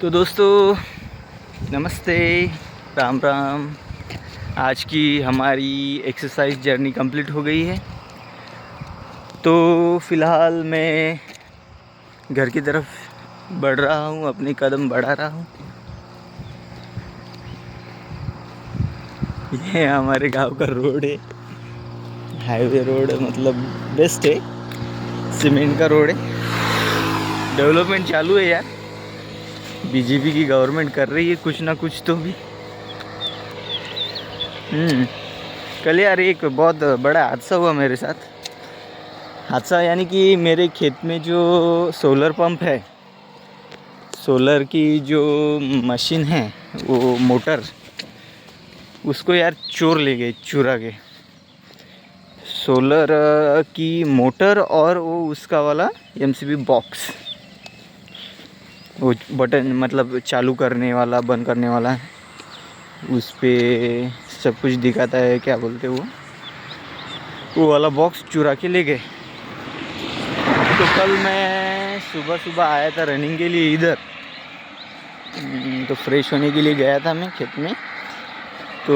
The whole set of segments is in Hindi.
तो दोस्तों नमस्ते, राम राम। आज की हमारी एक्सरसाइज जर्नी कंप्लीट हो गई है। तो फ़िलहाल मैं घर की तरफ बढ़ रहा हूँ, अपने कदम बढ़ा रहा हूँ। ये हमारे गांव का रोड है, हाईवे रोड, मतलब बेस्ट है, सीमेंट का रोड है। डेवलपमेंट चालू है यार, बीजेपी की गवर्नमेंट कर रही है कुछ ना कुछ तो भी। कल यार एक बहुत बड़ा हादसा हुआ मेरे साथ। हादसा यानी कि मेरे खेत में जो सोलर पंप है, सोलर की जो मशीन है, वो मोटर, उसको यार चोर ले गए, चुरा के। सोलर की मोटर और वो उसका वाला एमसीबी बॉक्स, वो बटन मतलब चालू करने वाला, बंद करने वाला, उस पर सब कुछ दिखाता है, क्या बोलते वो वाला बॉक्स चुरा के ले गए। तो कल मैं सुबह सुबह आया था रनिंग के लिए इधर, तो फ्रेश होने के लिए गया था मैं खेत में। तो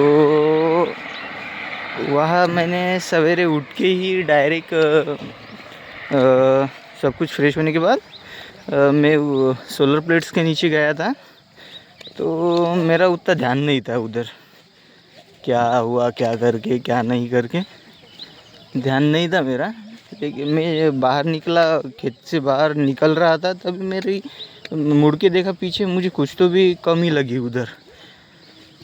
वहाँ मैंने सवेरे उठ के ही डायरेक्ट सब कुछ फ्रेश होने के बाद मैं सोलर प्लेट्स के नीचे गया था। तो मेरा उतना ध्यान नहीं था उधर, क्या हुआ, क्या करके, क्या नहीं करके, ध्यान नहीं था मेरा। लेकिन मैं बाहर निकला, खेत से बाहर निकल रहा था, तभी मेरी मुड़ के देखा पीछे, मुझे कुछ तो भी कमी लगी उधर।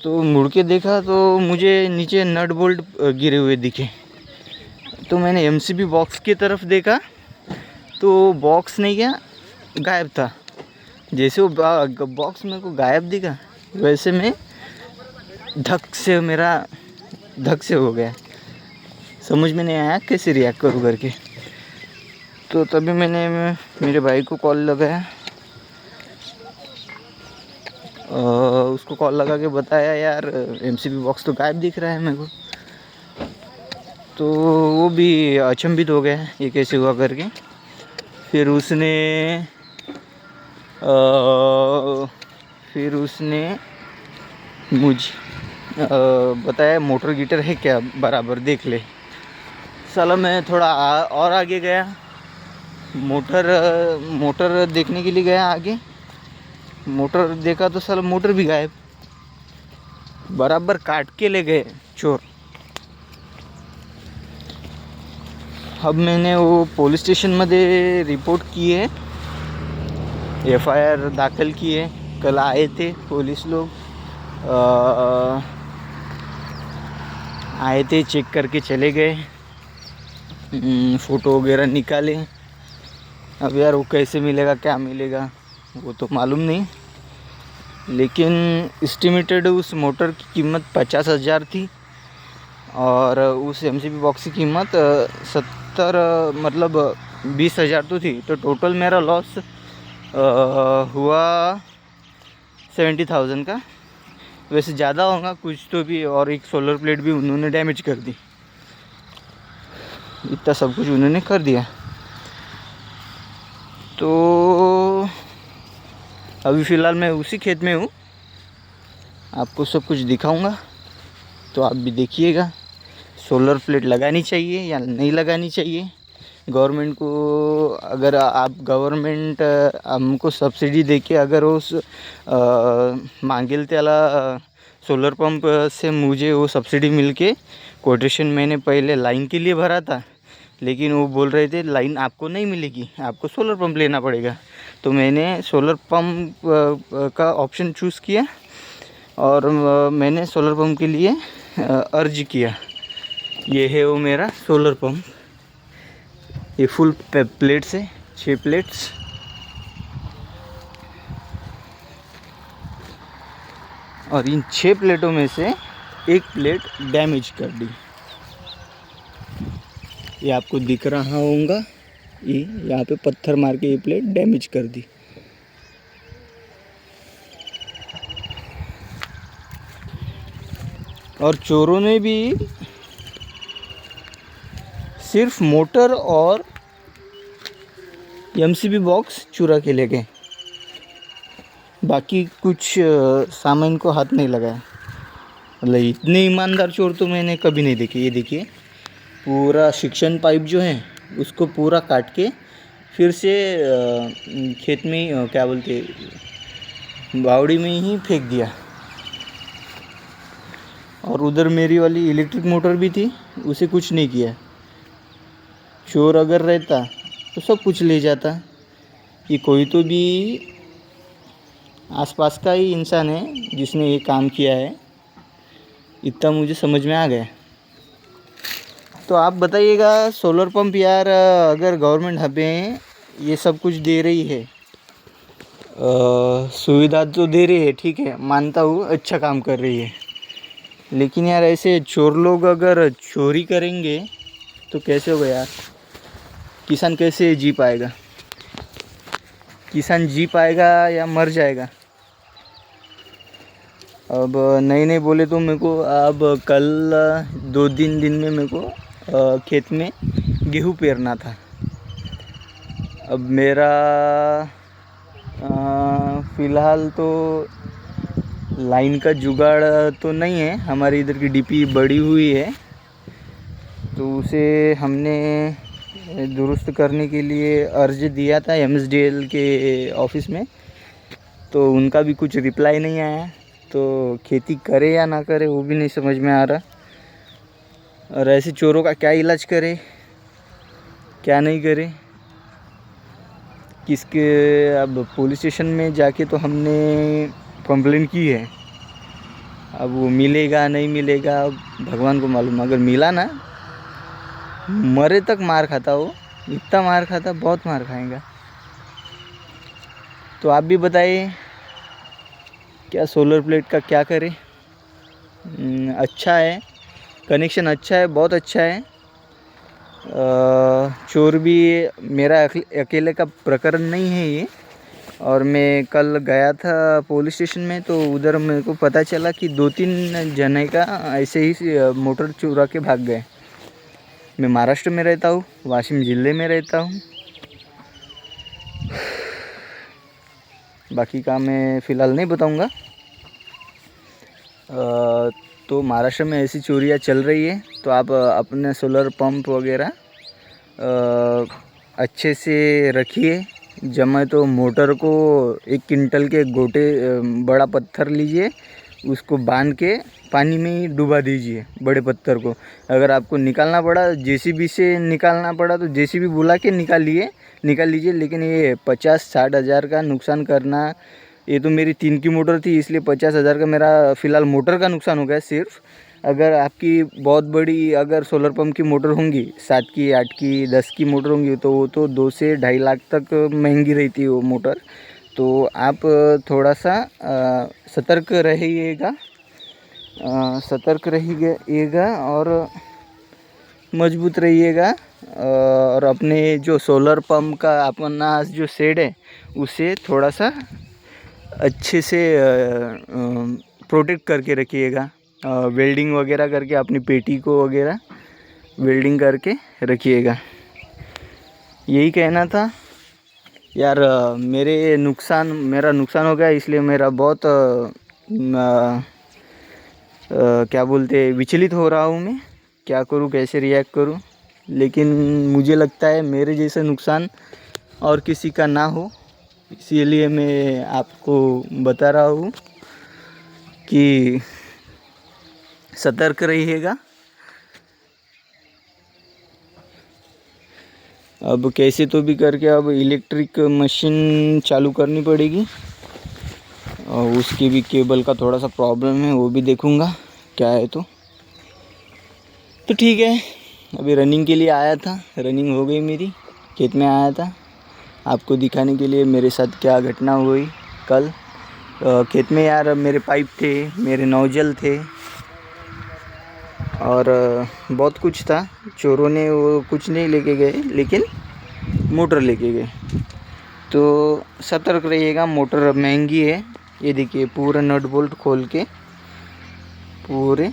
तो मुड़ के देखा तो मुझे नीचे नट बोल्ट गिरे हुए दिखे। तो मैंने एमसीबी बॉक्स की तरफ देखा, तो बॉक्स नहीं गया, गायब था। जैसे वो बॉक्स मेरे को गायब दिखा, वैसे मैं धक से हो गया। समझ में नहीं आया कैसे रिएक्ट करूँ करके। तो तभी मैंने मेरे भाई को कॉल लगाया, उसको कॉल लगा के बताया, यार एमसीबी बॉक्स तो गायब दिख रहा है मेरे को। तो वो भी अचंभित हो गया, ये कैसे हुआ करके। फिर उसने मुझे बताया, मोटर गिटर है क्या, बराबर देख ले। साला मैं थोड़ा और आगे गया, मोटर देखने के लिए गया आगे। मोटर देखा तो साला मोटर भी गायब, बराबर काट के ले गए चोर। अब मैंने वो पोलीस स्टेशन मध्ये रिपोर्ट की है, एफआईआर दाखल की है। कल आए थे पुलिस लोग, आए थे, चेक करके चले गए, फ़ोटो वगैरह निकाले। अब यार वो कैसे मिलेगा, क्या मिलेगा, वो तो मालूम नहीं। लेकिन एस्टिमेटेड उस मोटर की कीमत 50,000 थी, और उस एमसीबी बॉक्स की कीमत 20,000 तो थी। तो टोटल मेरा लॉस हुआ 70,000 का। वैसे ज़्यादा होगा कुछ तो भी, और एक सोलर प्लेट भी उन्होंने डैमेज कर दी। इतना सब कुछ उन्होंने कर दिया। तो अभी फ़िलहाल मैं उसी खेत में हूँ, आपको सब कुछ दिखाऊंगा, तो आप भी देखिएगा। सोलर प्लेट लगानी चाहिए या नहीं लगानी चाहिए गवर्नमेंट को। अगर गवर्नमेंट हमको सब्सिडी देके अगर उस मांगेल त्याला सोलर पंप से मुझे वो सब्सिडी मिल के, कोटेशन मैंने पहले लाइन के लिए भरा था, लेकिन वो बोल रहे थे लाइन आपको नहीं मिलेगी, आपको सोलर पंप लेना पड़ेगा। तो मैंने सोलर पंप का ऑप्शन चूज़ किया, और मैंने सोलर पंप के लिए अर्ज किया। ये है वो मेरा सोलर पंप, ये फुल प्लेट्स है, 6 प्लेट्स। और इन 6 प्लेटों में से एक प्लेट डैमेज कर दी, ये आपको दिख रहा होगा, ये यहाँ पे पत्थर मार के ये प्लेट डैमेज कर दी। और चोरों ने भी सिर्फ मोटर और एमसीबी बॉक्स चुरा के ले गए। बाकी कुछ सामान को हाथ नहीं लगाया। मतलब इतने ईमानदार चोर तो मैंने कभी नहीं देखे। ये देखिए, पूरा शिक्षण पाइप जो है उसको पूरा काट के फिर से खेत में क्या बोलते, बावड़ी में ही फेंक दिया। और उधर मेरी वाली इलेक्ट्रिक मोटर भी थी, उसे कुछ नहीं किया। चोर अगर रहता तो सब कुछ ले जाता। ये कोई तो भी आसपास का ही इंसान है जिसने ये काम किया है, इतना मुझे समझ में आ गया। तो आप बताइएगा, सोलर पंप यार अगर गवर्नमेंट हमें ये सब कुछ दे रही है, सुविधा तो दे रही है, ठीक है, मानता हूँ, अच्छा काम कर रही है, लेकिन यार ऐसे चोर लोग अगर चोरी करेंगे तो कैसे होगा यार? किसान कैसे जी पाएगा? किसान जी पाएगा या मर जाएगा? अब नहीं बोले तो मेरे को अब कल 2-3 दिन में मेरे को खेत में गेहूँ पेरना था। अब मेरा फ़िलहाल तो लाइन का जुगाड़ तो नहीं है। हमारी इधर की डीपी बड़ी हुई है, तो उसे हमने दुरुस्त करने के लिए अर्ज़ी दिया था MSDL के ऑफ़िस में, तो उनका भी कुछ रिप्लाई नहीं आया। तो खेती करे या ना करे वो भी नहीं समझ में आ रहा। और ऐसे चोरों का क्या इलाज करे, क्या नहीं करे, किसके? अब पुलिस स्टेशन में जाके तो हमने कंप्लेन की है। अब वो मिलेगा नहीं मिलेगा भगवान को मालूम। अगर मिला ना, मरे तक मार खाता वो, इतना मार खाता, बहुत मार खाएगा। तो आप भी बताइए, क्या सोलर प्लेट का क्या करें? अच्छा है, कनेक्शन अच्छा है, बहुत अच्छा है। चोर भी मेरा अकेले का प्रकरण नहीं है ये। और मैं कल गया था पुलिस स्टेशन में, तो उधर मेरे को पता चला कि 2-3 जने का ऐसे ही मोटर चुरा के भाग गए। मैं महाराष्ट्र में रहता हूँ, वाशिम ज़िले में रहता हूँ। बाकी का मैं फ़िलहाल नहीं बताऊँगा। तो महाराष्ट्र में ऐसी चोरियाँ चल रही है, तो आप अपने सोलर पंप वगैरह अच्छे से रखिए। जमे तो मोटर को 1 क्विंटल के गोटे बड़ा पत्थर लीजिए, उसको बांध के पानी में ही डुबा दीजिए, बड़े पत्थर को। अगर आपको निकालना पड़ा, JCB से निकालना पड़ा, तो JCB बुला के निकाल लीजिए। लेकिन ये 50-60 हज़ार का नुकसान करना, ये तो मेरी 3 की मोटर थी, इसलिए 50 हज़ार का मेरा फ़िलहाल मोटर का नुकसान हो गया सिर्फ। अगर आपकी बहुत बड़ी अगर सोलर पंप की मोटर होंगी, 7 की, 8 की, 10 की मोटर होंगी, तो वो तो 2 से 2.5 लाख तक महंगी रहती है वो मोटर। तो आप थोड़ा सा सतर्क रहिएगा, और मजबूत रहिएगा। और अपने जो सोलर पंप का अपना जो शेड है, उसे थोड़ा सा अच्छे से प्रोटेक्ट करके रखिएगा। वेल्डिंग वगैरह करके अपनी पेटी को वगैरह वेल्डिंग करके रखिएगा। यही कहना था यार। मेरा नुकसान हो गया, इसलिए मेरा बहुत क्या बोलते, विचलित हो रहा हूँ मैं। क्या करूँ, कैसे रिएक्ट करूँ? लेकिन मुझे लगता है मेरे जैसा नुकसान और किसी का ना हो, इसीलिए मैं आपको बता रहा हूँ कि सतर्क रहिएगा। अब कैसे तो भी करके अब इलेक्ट्रिक मशीन चालू करनी पड़ेगी, और उसकी भी केबल का थोड़ा सा प्रॉब्लम है, वो भी देखूँगा क्या है। तो ठीक है। अभी रनिंग के लिए आया था, रनिंग हो गई मेरी, खेत में आया था आपको दिखाने के लिए मेरे साथ क्या घटना हुई कल खेत में। यार मेरे पाइप थे, मेरे नोजल थे, और बहुत कुछ था। चोरों ने वो कुछ नहीं लेके गए, लेकिन मोटर लेके गए। तो सतर्क रहिएगा, मोटर महंगी है। ये देखिए, पूरा नट बोल्ट खोल के पूरे।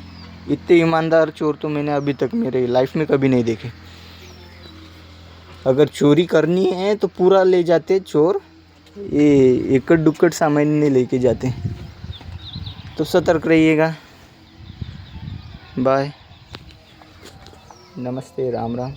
इतने ईमानदार चोर तो मैंने अभी तक मेरे लाइफ में कभी नहीं देखे। अगर चोरी करनी है तो पूरा ले जाते चोर, ये एकड़ दुक्कड़ सामान नहीं लेके जाते, तो सतर्क रहिएगा। बाय, नमस्ते, राम राम।